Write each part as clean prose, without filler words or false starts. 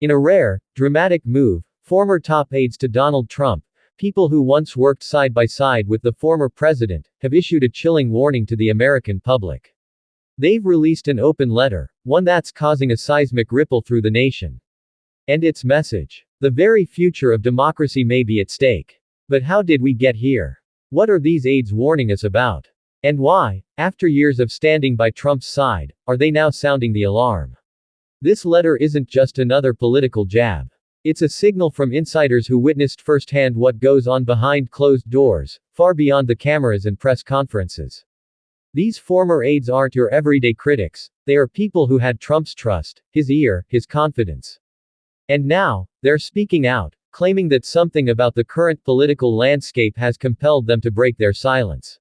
In a rare, dramatic move, former top aides to Donald Trump, people who once worked side by side with the former president, have issued a chilling warning to the American public. They've released an open letter, one that's causing a seismic ripple through the nation. And its message: the very future of democracy may be at stake. But how did we get here? What are these aides warning us about? And why, after years of standing by Trump's side, are they now sounding the alarm? This letter isn't just another political jab. It's a signal from insiders who witnessed firsthand what goes on behind closed doors, far beyond the cameras and press conferences. These former aides aren't your everyday critics, they are people who had Trump's trust, his ear, his confidence. And now, they're speaking out, claiming that something about the current political landscape has compelled them to break their silence.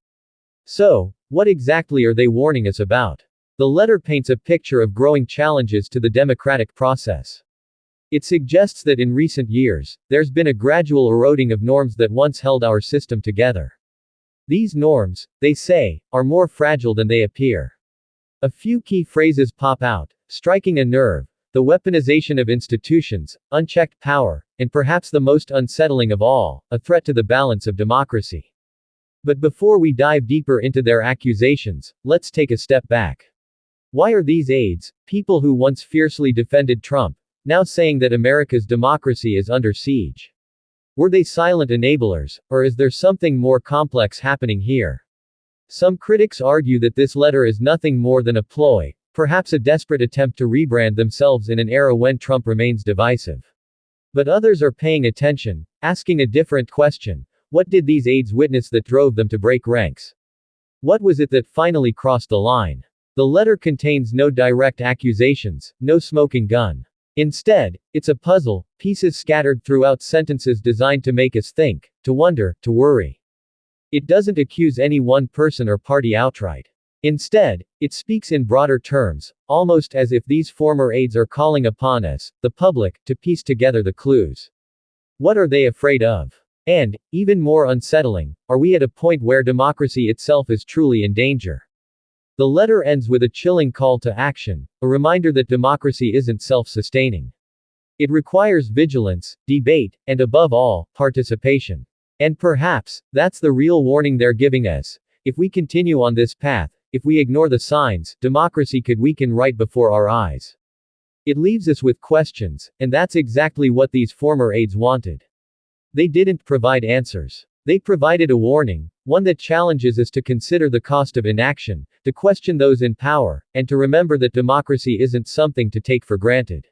So, what exactly are they warning us about? The letter paints a picture of growing challenges to the democratic process. It suggests that in recent years, there's been a gradual eroding of norms that once held our system together. These norms, they say, are more fragile than they appear. A few key phrases pop out, striking a nerve: the weaponization of institutions, unchecked power, and perhaps the most unsettling of all, a threat to the balance of democracy. But before we dive deeper into their accusations, let's take a step back. Why are these aides, people who once fiercely defended Trump, now saying that America's democracy is under siege? Were they silent enablers, or is there something more complex happening here? Some critics argue that this letter is nothing more than a ploy, perhaps a desperate attempt to rebrand themselves in an era when Trump remains divisive. But others are paying attention, asking a different question: what did these aides witness that drove them to break ranks? What was it that finally crossed the line? The letter contains no direct accusations, no smoking gun. Instead, it's a puzzle, pieces scattered throughout sentences designed to make us think, to wonder, to worry. It doesn't accuse any one person or party outright. Instead, it speaks in broader terms, almost as if these former aides are calling upon us, the public, to piece together the clues. What are they afraid of? And, even more unsettling, are we at a point where democracy itself is truly in danger? The letter ends with a chilling call to action, a reminder that democracy isn't self-sustaining. It requires vigilance, debate, and above all, participation. And perhaps, that's the real warning they're giving us. If we continue on this path, if we ignore the signs, democracy could weaken right before our eyes. It leaves us with questions, and that's exactly what these former aides wanted. They didn't provide answers. They provided a warning, one that challenges us to consider the cost of inaction, to question those in power, and to remember that democracy isn't something to take for granted.